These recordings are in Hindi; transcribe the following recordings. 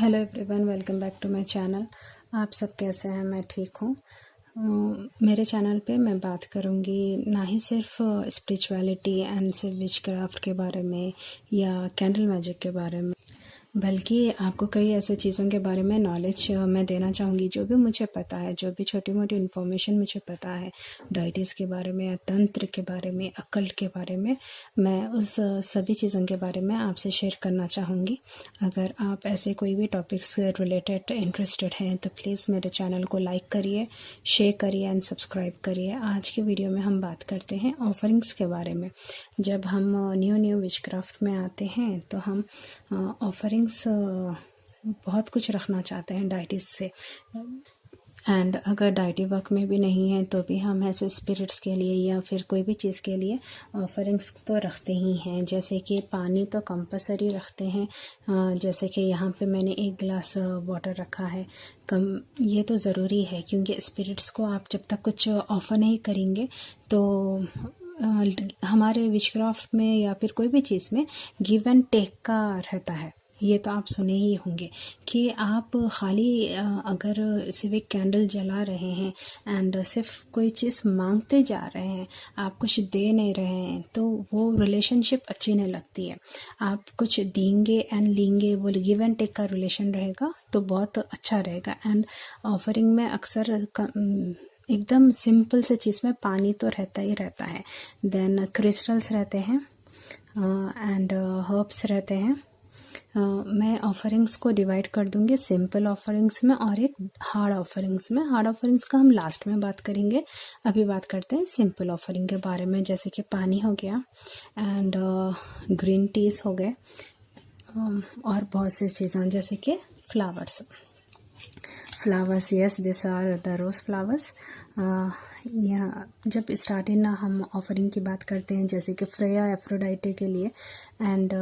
Hello everyone, welcome back to my channel. आप सब कैसे हैं? मैं ठीक हूँ। मेरे चैनल पे मैं बात करूँगी ना ही सिर्फ स्पिरिचुअलिटी एंड सिर्फ विचक्राफ्ट के बारे में या कैंडल मैजिक के बारे में, बल्कि आपको कई ऐसे चीज़ों के बारे में नॉलेज मैं देना चाहूँगी जो भी मुझे पता है, जो भी छोटी मोटी इन्फॉर्मेशन मुझे पता है डाइटिस के बारे में या तंत्र के बारे में, अकल्ट के बारे में। मैं उस सभी चीज़ों के बारे में आपसे शेयर करना चाहूँगी। अगर आप ऐसे कोई भी टॉपिक्स से रिलेटेड इंटरेस्टेड हैं तो प्लीज़ मेरे चैनल को लाइक करिए, शेयर करिए एंड सब्सक्राइब करिए। आज की वीडियो में हम बात करते हैं ऑफरिंग्स के बारे में। जब हम न्यू विचक्राफ्ट में आते हैं तो हम ऑफरिंग्स बहुत कुछ रखना चाहते हैं डाइटिस से, एंड अगर डाइटी वर्क में भी नहीं है तो भी हम ऐसे स्पिरिट्स के लिए या फिर कोई भी चीज़ के लिए ऑफरिंग्स तो रखते ही हैं। जैसे कि पानी तो कंपलसरी रखते हैं। जैसे कि यहाँ पे मैंने एक गिलास वाटर रखा है। ये तो ज़रूरी है क्योंकि स्पिरिट्स को आप जब तक कुछ ऑफर नहीं करेंगे तो हमारे विचक्राफ्ट में या फिर कोई भी चीज़ में गिव एंड टेक का रहता है। ये तो आप सुने ही होंगे कि आप खाली अगर सिर्फ एक कैंडल जला रहे हैं एंड सिर्फ कोई चीज़ मांगते जा रहे हैं, आप कुछ दे नहीं रहे हैं, तो वो रिलेशनशिप अच्छी नहीं लगती है। आप कुछ देंगे एंड लेंगे, वो गिव एंड टेक का रिलेशन रहेगा तो बहुत अच्छा रहेगा। एंड ऑफरिंग में अक्सर एकदम सिंपल से चीज़ में पानी तो रहता ही रहता है, देन क्रिस्टल्स रहते हैं एंड हर्ब्स रहते हैं। मैं ऑफरिंग्स को डिवाइड कर दूंगी सिंपल ऑफरिंग्स में और एक हार्ड ऑफरिंग्स में। हार्ड ऑफरिंग्स का हम लास्ट में बात करेंगे। अभी बात करते हैं सिंपल ऑफरिंग के बारे में, जैसे कि पानी हो गया एंड ग्रीन टीज हो गए और बहुत सी चीज़ें जैसे कि flowers. Yes, this are the rose flowers. या जब स्टार्टिंग ना हम ऑफरिंग की बात करते हैं, जैसे कि फ्रेया एफ्रोडाइटे के लिए एंड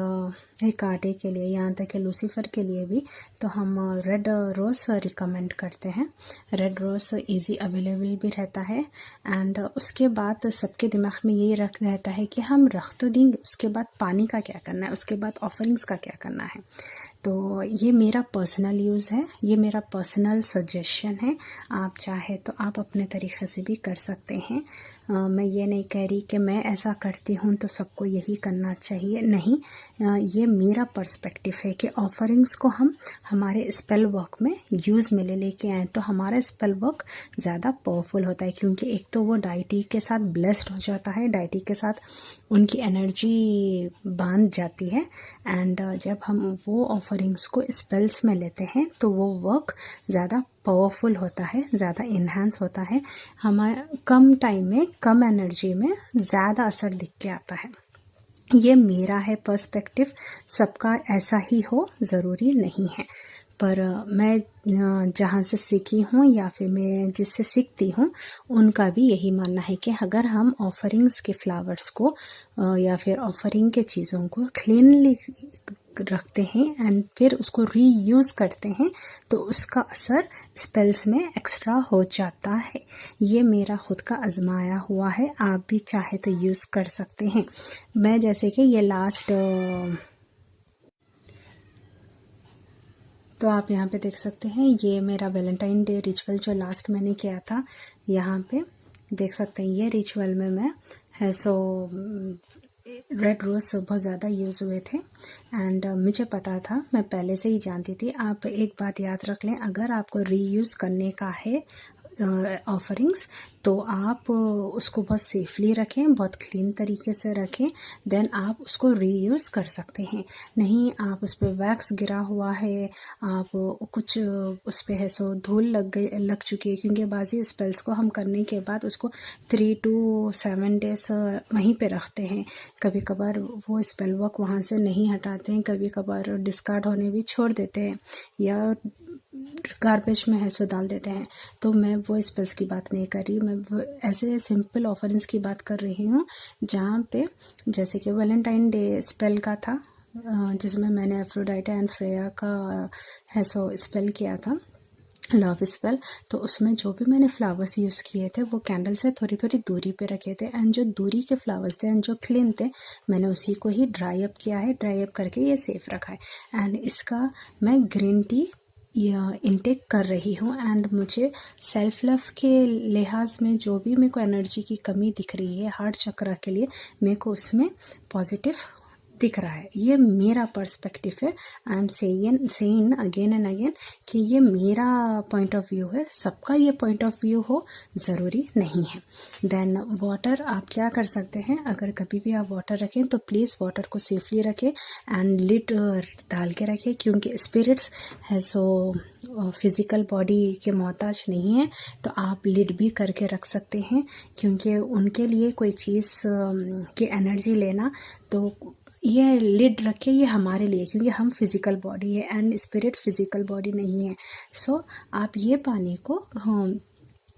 हेकाटे के लिए, यहाँ तक कि लूसीफर के लिए भी, तो हम रेड रोज़ रिकमेंड करते हैं। रेड रोज़ इजी अवेलेबल भी रहता है एंड उसके बाद सबके दिमाग में यही रहता है कि हम रख तो देंगे, उसके बाद पानी का क्या करना है, उसके बाद ऑफरिंग्स का क्या करना है। तो ये मेरा पर्सनल यूज़ है, ये मेरा पर्सनल सजेशन है। आप चाहे तो आप अपने तरीक़े से भी कर सकते हैं। मैं ये नहीं कह रही कि मैं ऐसा करती हूँ तो सबको यही करना चाहिए, नहीं। ये मेरा पर्सपेक्टिव है कि ऑफरिंग्स को हम हमारे स्पेल वर्क में यूज़ में लेके आए तो हमारा स्पेल वर्क ज़्यादा पावरफुल होता है, क्योंकि एक तो वो डाइटी के साथ ब्लेस्ड हो जाता है, डाइटी के साथ उनकी एनर्जी बांध जाती है एंड जब हम वो ऑफरिंग्स को स्पेल्स में लेते हैं तो वो वर्क ज़्यादा पावरफुल होता है, ज़्यादा इन्हांस होता है, हमारे कम टाइम में कम एनर्जी में ज़्यादा असर दिख के आता है। ये मेरा है पर्सपेक्टिव, सबका ऐसा ही हो ज़रूरी नहीं है, पर मैं जहाँ से सीखी हूँ या फिर मैं जिससे सीखती हूँ उनका भी यही मानना है कि अगर हम ऑफरिंग्स के फ्लावर्स को या फिर ऑफरिंग के चीज़ों को क्लीनली रखते हैं एंड फिर उसको रीयूज़ करते हैं तो उसका असर स्पेल्स में एक्स्ट्रा हो जाता है। ये मेरा खुद का आजमाया हुआ है, आप भी चाहे तो यूज़ कर सकते हैं। मैं जैसे कि ये लास्ट तो आप यहाँ पे देख सकते हैं, ये मेरा वैलेंटाइन डे रिचुअल जो लास्ट मैंने किया था, यहाँ पे देख सकते हैं। ये रिचुअल में मैं है सो रेड रोज़ बहुत ज़्यादा यूज़ हुए थे एंड मुझे पता था, मैं पहले से ही जानती थी। आप एक बात याद रख लें, अगर आपको रीयूज़ करने का है ऑफरिंग्स तो आप उसको बहुत सेफली रखें, बहुत क्लीन तरीके से रखें, देन आप उसको रीयूज़ कर सकते हैं। नहीं आप उस पर वैक्स गिरा हुआ है, आप कुछ उस पर है सो धूल लग चुकी है, क्योंकि बाज़ी स्पेल्स को हम करने के बाद उसको 3 to 7 डेज वहीं पे रखते हैं। कभी कभार वो स्पेल वर्क वहाँ से नहीं हटाते हैं, कभी कभार डिस्कार्ड होने भी छोड़ देते हैं या गार्बेज में है सो डाल देते हैं। तो मैं वो स्पेल्स की बात नहीं कर रही, मैं ऐसे सिंपल ऑफरिंग्स की बात कर रही हूँ जहाँ पे जैसे कि वैलेंटाइन डे स्पेल का था, जिसमें मैंने एफ्रोडाइटा एंड फ्रेया का है सो स्पेल किया था। Love spell. तो उसमें जो भी मैंने फ्लावर्स यूज़ किए थे वो कैंडल से थोड़ी थोड़ी दूरी पे रखे थे, एंड जो दूरी के फ्लावर्स थे एंड जो क्लीन थे मैंने उसी को ही ड्राई अप किया है, ड्राई अप करके ये सेफ रखा है। एंड इसका मैं ग्रीन टी इनटेक कर रही हूँ, एंड मुझे सेल्फ लव के लिहाज में जो भी मेरे को एनर्जी की कमी दिख रही है हार्ट चक्र के लिए, मेरे को उसमें पॉजिटिव दिख रहा है। ये मेरा पर्सपेक्टिव है। I am saying again and again कि ये मेरा पॉइंट ऑफ व्यू है, सबका ये पॉइंट ऑफ व्यू हो ज़रूरी नहीं है। देन वाटर आप क्या कर सकते हैं, अगर कभी भी आप वाटर रखें तो प्लीज़ वाटर को सेफली रखें एंड लिड डाल के रखें, क्योंकि स्पिरिट्स है सो फिज़िकल बॉडी के मोहताज नहीं है, तो आप लिड भी करके रख सकते हैं, क्योंकि उनके लिए कोई चीज़ की एनर्जी लेना, तो ये लिड रखे, ये हमारे लिए, क्योंकि हम फिज़िकल बॉडी है एंड स्पिरिट्स फिज़िकल बॉडी नहीं है। सो आप ये पानी को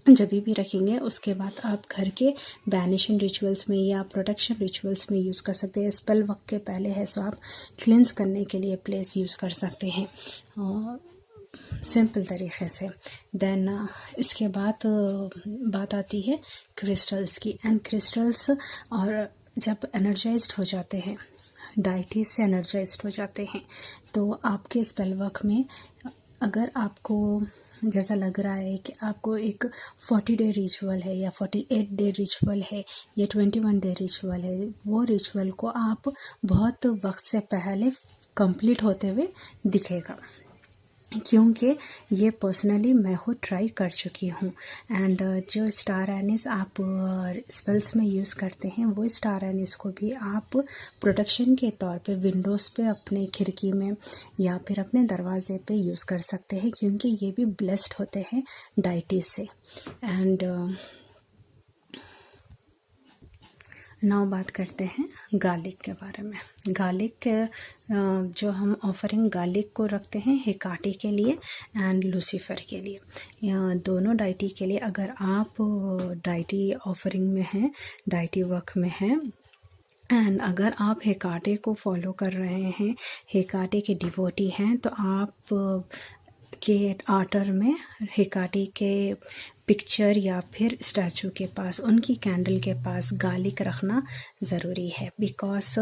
जब भी रखेंगे उसके बाद आप घर के बैनिशिंग रिचुअल्स में या प्रोटेक्शन रिचुअल्स में यूज़ कर सकते हैं। स्पेल वक्त के पहले है सो आप क्लिन्स करने के लिए प्लेस यूज़ कर सकते हैं सिंपल तरीके से। देन इसके बाद बात आती है क्रिस्टल्स की, एंड क्रिस्टल्स और जब एनर्जाइज्ड हो जाते हैं, डाइटीज से एनर्जाइज्ड हो जाते हैं, तो आपके स्पेल वर्क में अगर आपको जैसा लग रहा है कि आपको एक 40 डे रिचुअल है या 48 डे रिचुअल है या 21 डे रिचुअल है, वो रिचुअल को आप बहुत वक्त से पहले कंप्लीट होते हुए दिखेगा, क्योंकि ये पर्सनली मैं खुद ट्राई कर चुकी हूँ। एंड जो स्टार एनिस आप स्पेल्स में यूज़ करते हैं, वो स्टार एनिस को भी आप प्रोटेक्शन के तौर पे विंडोज़ पे, अपने खिड़की में या फिर अपने दरवाजे पे यूज़ कर सकते हैं, क्योंकि ये भी ब्लेस्ड होते हैं डाइटीज से। एंड नाउ बात करते हैं गार्लिक के बारे में। गार्लिक जो हम ऑफरिंग गार्लिक को रखते हैं हेकाटी के लिए एंड लूसीफर के लिए, दोनों डाइटी के लिए। अगर आप डाइटी ऑफरिंग में हैं, डाइटी वर्क में हैं, एंड अगर आप हेकाटे को फॉलो कर रहे हैं, हेकाटे के डिवोटी हैं, तो आप के आर्टर में हेकाटी के पिक्चर या फिर स्टैचू के पास, उनकी कैंडल के पास गार्लिक रखना ज़रूरी है, बिकॉज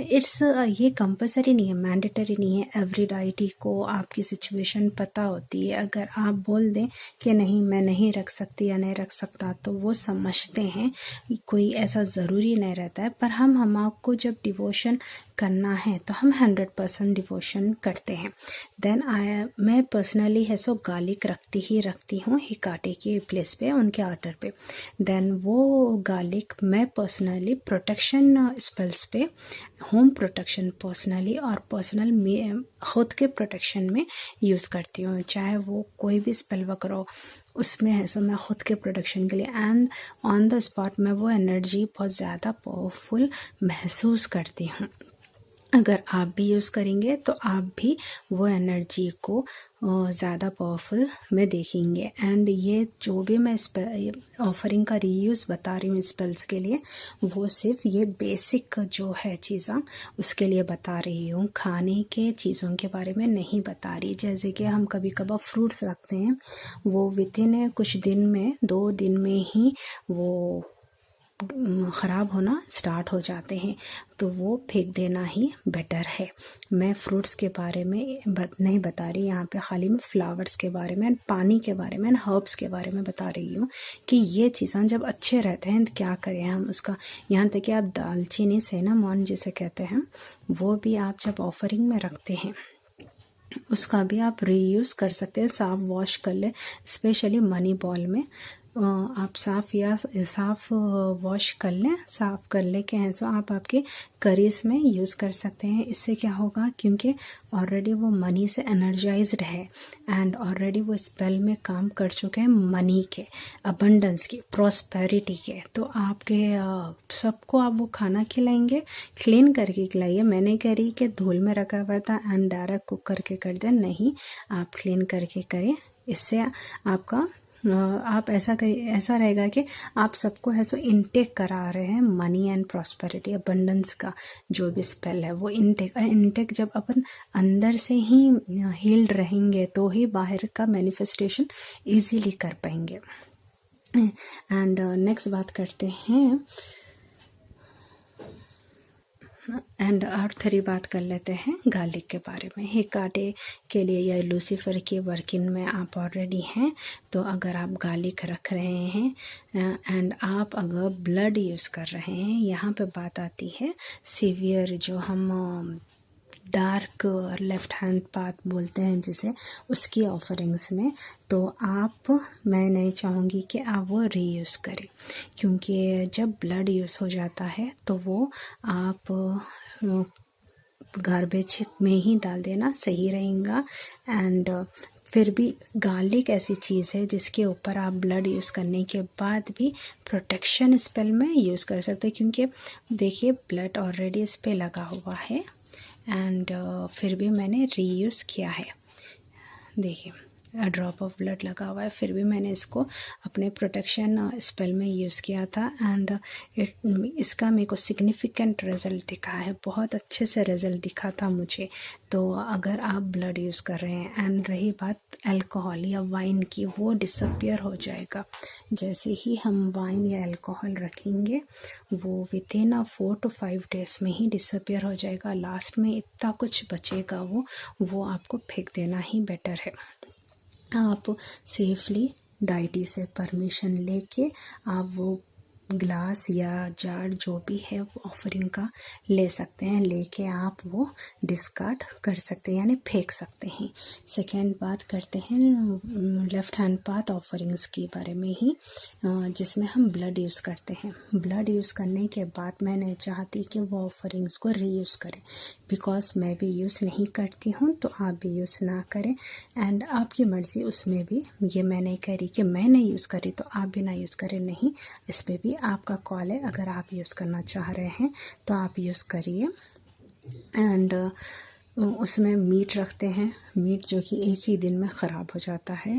इट्स ये कंपलसरी नहीं है, मैंडेटरी नहीं है। एवरी डाइटी को आपकी सिचुएशन पता होती है। अगर आप बोल दें कि नहीं मैं नहीं रख सकती या नहीं रख सकता, तो वो समझते हैं, कोई ऐसा ज़रूरी नहीं रहता है। पर हम आपको जब डिवोशन करना है तो हम 100% डिवोशन करते हैं। देन मैं पर्सनली है सो गार्लिक रखती हूँ हेकाटे के प्लेस पे, उनके आर्टर पे। देन वो गार्लिक मैं पर्सनली प्रोटेक्शन स्पेल्स पे, होम प्रोटेक्शन पर्सनली और पर्सनल में खुद के प्रोटेक्शन में यूज़ करती हूँ, चाहे वो कोई भी स्पेल वर्क हो उसमें है सो मैं खुद के प्रोटेक्शन के लिए। एंड ऑन द स्पॉट मैं वो एनर्जी बहुत ज़्यादा पावरफुल महसूस करती हूँ। अगर आप भी यूज़ करेंगे तो आप भी वो एनर्जी को ज़्यादा पावरफुल में देखेंगे। एंड ये जो भी मैं ऑफरिंग का रीयूज़ बता रही हूँ स्पेल्स के लिए, वो सिर्फ ये बेसिक जो है चीज़ें उसके लिए बता रही हूँ, खाने के चीज़ों के बारे में नहीं बता रही। जैसे कि हम कभी कभार फ्रूट्स रखते हैं, वो विथिन कुछ दिन में, 2 दिन में ही वो ख़राब होना स्टार्ट हो जाते हैं, तो वो फेंक देना ही बेटर है। मैं फ्रूट्स के बारे में नहीं बता रही यहाँ पे, खाली मैं फ्लावर्स के बारे में, पानी के बारे में, हर्ब्स के बारे में बता रही हूँ कि ये चीज़ें जब अच्छे रहते हैं तो क्या करें हम उसका। यहाँ तक कि आप दालचीनी सिनेमन जिसे कहते हैं, वो भी आप जब ऑफरिंग में रखते हैं उसका भी आप रीयूज़ कर सकते हैं। साफ वॉश कर ले, स्पेशली मनी बॉल में आप साफ वॉश कर लें, साफ कर ले के हैं सो आप आपके करीज में यूज़ कर सकते हैं। इससे क्या होगा, क्योंकि ऑलरेडी वो मनी से एनर्जाइज्ड है एंड ऑलरेडी वो स्पेल में काम कर चुके हैं मनी के, अबंडेंस की, प्रॉस्पेरिटी के। तो आपके सबको आप वो खाना खिलाएंगे, क्लीन करके खिलाइए। मैं नहीं कह रही कि धूल में रखा हुआ था एंड डायरेक्ट कुक करके कर दें, नहीं, आप क्लीन करके करें। इससे आपका आप ऐसा रहेगा कि आप सबको है सो इनटेक करा रहे हैं मनी एंड प्रॉस्पेरिटी अबंडेंस का जो भी स्पेल है वो इनटेक जब अपन अंदर से ही हील्ड रहेंगे तो ही बाहर का मैनिफेस्टेशन इजीली कर पाएंगे। एंड नेक्स्ट बात करते हैं एंड और 3 बात कर लेते हैं गार्लिक के बारे में। हेकाटे के लिए या लूसीफर की वर्किंग में आप ऑलरेडी हैं तो अगर आप गार्लिक रख रहे हैं एंड आप अगर ब्लड यूज़ कर रहे हैं, यहाँ पे बात आती है सीवियर जो हम डार्क लेफ्ट हैंड पाथ बोलते हैं जिसे, उसकी ऑफरिंग्स में तो मैं नहीं चाहूँगी कि आप वो रीयूज़ करें, क्योंकि जब ब्लड यूज़ हो जाता है तो वो आप गार्बेज में ही डाल देना सही रहेगा। एंड फिर भी गार्लिक ऐसी चीज़ है जिसके ऊपर आप ब्लड यूज़ करने के बाद भी प्रोटेक्शन स्पेल में यूज़ कर सकते हैं, क्योंकि देखिए ब्लड ऑलरेडी इस पर लगा हुआ है एंड फिर भी मैंने रीयूज़ किया है। देखिए ड्रॉप ऑफ ब्लड लगा हुआ है, फिर भी मैंने इसको अपने प्रोटेक्शन स्पेल में यूज़ किया था एंड इसका मेरे को सिग्निफिकेंट रिज़ल्ट दिखा है, बहुत अच्छे से रिज़ल्ट दिखा था मुझे। तो अगर आप ब्लड यूज़ कर रहे हैं एंड रही बात अल्कोहल या वाइन की, वो डिसअपियर हो जाएगा जैसे ही हम वाइन या अल्कोहल रखेंगे, वो विदिन 4 to 5 days में ही डिसअपियर हो जाएगा। लास्ट में इतना कुछ बचेगा वो आपको फेंक देना ही बेटर है। आप सेफली डाइटी से परमिशन लेके आप वो ग्लास या जार जो भी है वो ऑफरिंग का ले सकते हैं, लेके आप वो डिस्कार्ड कर सकते हैं यानी फेंक सकते हैं। सेकेंड बात करते हैं लेफ़्ट हैंड पाथ ऑफरिंग्स के बारे में ही, जिसमें हम ब्लड यूज़ करते हैं। ब्लड यूज़ करने के बाद मैं नहीं चाहती कि वो ऑफरिंग्स को रीयूज़ करें, बिकॉज मैं भी यूज़ नहीं करती हूँ तो आप भी यूज़ ना करें एंड आपकी मर्ज़ी। उसमें भी ये मैं नहीं कह रही कि मैं नहीं यूज़ करी तो आप भी ना यूज़ करें, नहीं, इस पर भी आपका कॉल है। अगर आप यूज़ करना चाह रहे हैं तो आप यूज़ करिए। एंड उसमें मीट रखते हैं, मीट जो कि एक ही दिन में ख़राब हो जाता है।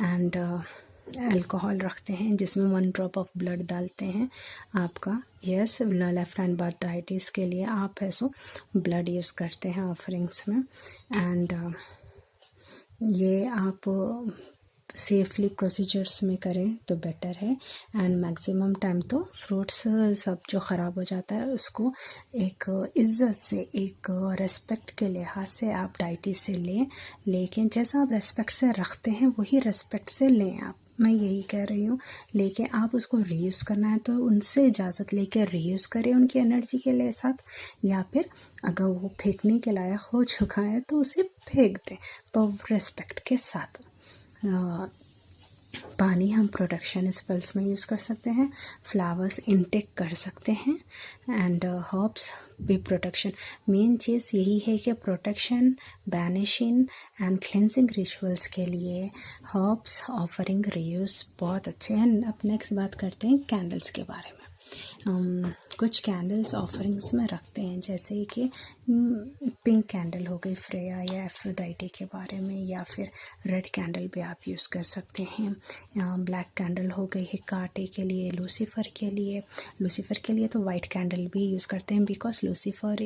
एंड अल्कोहल रखते हैं जिसमें 1 ड्रॉप ऑफ ब्लड डालते हैं आपका। यस, लेफ़्ट हैंड बाथ डाइटिस के लिए आप ऐसो ब्लड यूज़ करते हैं ऑफरिंग्स में। एंड ये आप सेफली प्रोसीजर्स में करें तो बेटर है। एंड मैक्सिमम टाइम तो फ्रूट्स सब जो ख़राब हो जाता है उसको एक इज़्ज़त से, एक रेस्पेक्ट के लिहाज से आप डाइटी से लें, लेकिन जैसा आप रेस्पेक्ट से रखते हैं वही रेस्पेक्ट से लें आप, मैं यही कह रही हूँ। लेकिन आप उसको रीयूज़ करना है तो उनसे इजाज़त लेकर रीयूज़ करें उनकी एनर्जी के लिए साथ, या फिर अगर वो फेंकने के लायक हो चुका है तो उसे फेंक दें पर रेस्पेक्ट के साथ। पानी हम प्रोटेक्शन स्पेल्स में यूज़ कर सकते हैं, फ्लावर्स इनटेक कर सकते हैं एंड हर्ब्स भी प्रोटेक्शन। मेन चीज़ यही है कि protection, banishing and cleansing rituals के लिए हर्ब्स ऑफरिंग रीयूज़ बहुत अच्छे हैं। अब नेक्स्ट बात करते हैं कैंडल्स के बारे में। कुछ कैंडल्स ऑफरिंग्स में रखते हैं जैसे कि पिंक कैंडल हो गई फ्रेया या एफ्रोडाइटे के बारे में, या फिर रेड कैंडल भी आप यूज़ कर सकते हैं। ब्लैक कैंडल हो गई हेकाटे के लिए, लूसीफर के लिए तो वाइट कैंडल भी यूज़ करते हैं, because Lucifer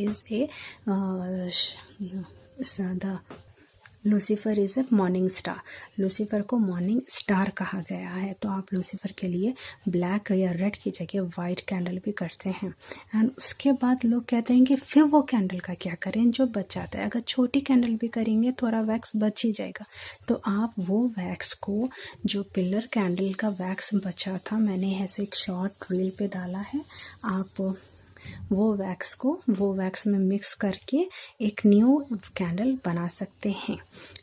is a morning star. Lucifer को मॉर्निंग स्टार कहा गया है, तो आप लूसीफर के लिए ब्लैक या रेड की जगह वाइट कैंडल भी करते हैं। एंड उसके बाद लोग कहते हैं कि फिर वो कैंडल का क्या करें जो बच जाता है। अगर छोटी कैंडल भी करेंगे थोड़ा वैक्स बच ही जाएगा, तो आप वो वैक्स को, जो पिलर कैंडल का वैक्स बचा था, मैंने ऐसे एक शॉर्ट रील पे डाला है, आप वो वैक्स में मिक्स करके एक न्यू कैंडल बना सकते हैं।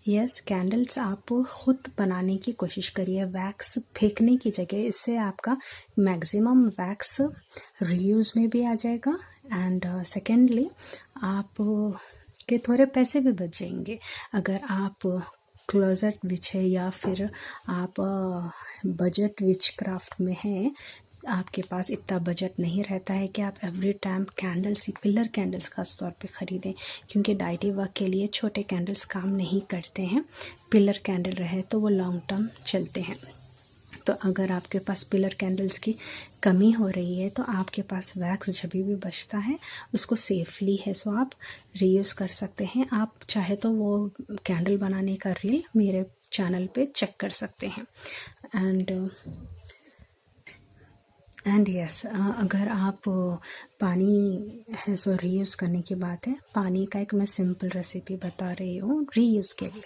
यस, कैंडल्स आप खुद बनाने की कोशिश करिए वैक्स फेंकने की जगह, इससे आपका मैक्सिमम वैक्स रीयूज़ में भी आ जाएगा एंड सेकेंडली आप के थोड़े पैसे भी बच जाएंगे। अगर आप क्लोजेट विच है या फिर आप बजट विच क्राफ्ट में हैं, आपके पास इतना बजट नहीं रहता है कि आप every time candles, pillar candles खास तौर पे ख़रीदें, क्योंकि डाइटी वर्क के लिए छोटे कैंडल्स काम नहीं करते हैं। पिलर कैंडल रहे तो वो लॉन्ग टर्म चलते हैं। तो अगर आपके पास पिलर कैंडल्स की कमी हो रही है तो आपके पास वैक्स जब भी बचता है उसको सेफली है सो आप रीयूज़ कर सकते हैं। आप चाहे तो वो कैंडल बनाने का रील मेरे चैनल पे चेक कर सकते हैं। एंड यस, अगर आप पानी है सो रीयूज़ करने की बात है, पानी का एक मैं सिंपल रेसिपी बता रही हूँ रीयूज़ के लिए।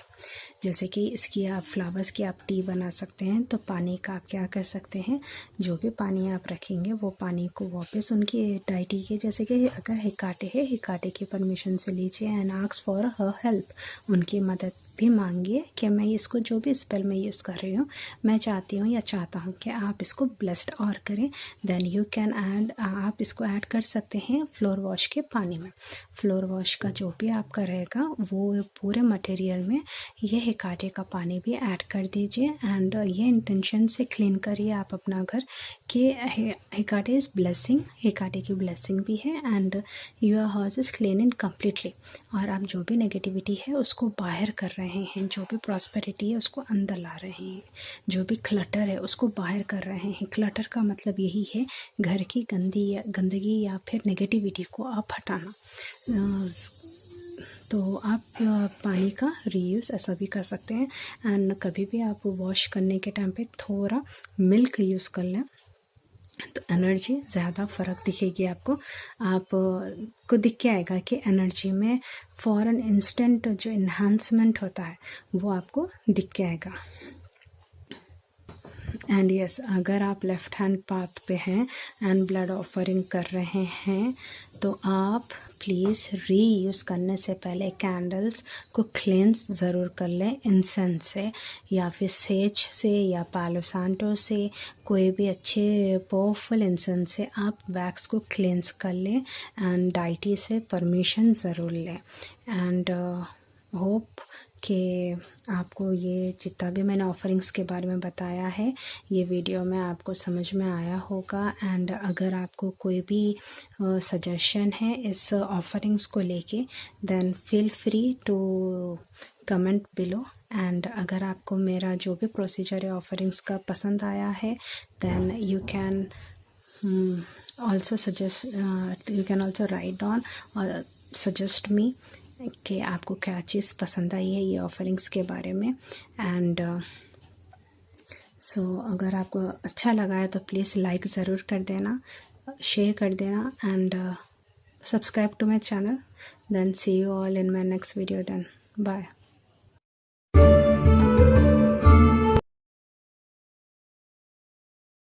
जैसे कि इसकी आप फ्लावर्स की आप टी बना सकते हैं, तो पानी का आप क्या कर सकते हैं, जो भी पानी आप रखेंगे वो पानी को वापस उनकी डाइटी के, जैसे कि अगर हिकाटे है, हिकाटे की परमिशन से लीजिए and ask for her help, उनकी मदद भी मांगिए कि मैं इसको जो भी स्पेल में यूज़ कर रही हूँ मैं चाहती हूँ या चाहता हूँ कि आप इसको ब्लेस्ड और करें। देन यू कैन ऐड, आप इसको ऐड कर सकते हैं फ्लोर वॉश के पानी में। फ्लोर वॉश का जो भी आपका रहेगा वो पूरे मटेरियल में ये हिकाटे का पानी भी ऐड कर दीजिए एंड ये इंटेंशन से क्लीन करिए आप अपना घर कि हिकाटे इज़ ब्लेसिंग, हिकाटे की ब्लेसिंग भी है and your house is clean in completely. और आप जो भी नेगेटिविटी है उसको बाहर कर रहे हैं, जो भी प्रॉस्पेरिटी है उसको अंदर ला रहे हैं, जो भी क्लटर है उसको बाहर कर रहे हैं। क्लटर का मतलब यही है घर की गंदगी या फिर नेगेटिविटी को आप हटाना। तो आप पानी का रीयूज़ ऐसा भी कर सकते हैं एंड कभी भी आप वॉश करने के टाइम पे थोड़ा मिल्क यूज़ कर लें तो एनर्जी ज़्यादा फ़र्क दिखेगी आपको। आप को दिख के आएगा कि एनर्जी में फ़ौरन इंस्टेंट जो इन्हांसमेंट होता है वो आपको दिख के आएगा। एंड यस, अगर आप लेफ़्ट हैंड पाथ पे हैं एंड ब्लड ऑफरिंग कर रहे हैं तो आप प्लीज़ रीयूज़ करने से पहले कैंडल्स को क्लेंस ज़रूर कर लें इंसेंस से या फिर सेज से या पालो सांटो से, कोई भी अच्छे पावरफुल इंसेंस से आप वैक्स को क्लेंस कर लें एंड डाइटी से परमिशन ज़रूर लें। एंड होप कि आपको ये जितना भी मैंने ऑफरिंग्स के बारे में बताया है ये वीडियो में आपको समझ में आया होगा। एंड अगर आपको कोई भी सजेशन है इस ऑफरिंग्स को लेके then feel free to comment below. And अगर आपको मेरा जो भी प्रोसीजर है ऑफरिंग्स का पसंद आया है then you can also suggest, you can also write down और सजेस्ट मी कि आपको क्या चीज़ पसंद आई है ये ऑफरिंग्स के बारे में। एंड सो अगर आपको अच्छा लगा है तो प्लीज़ लाइक ज़रूर कर देना, शेयर कर देना and subscribe to my channel. Then see you all in my next video. Then bye.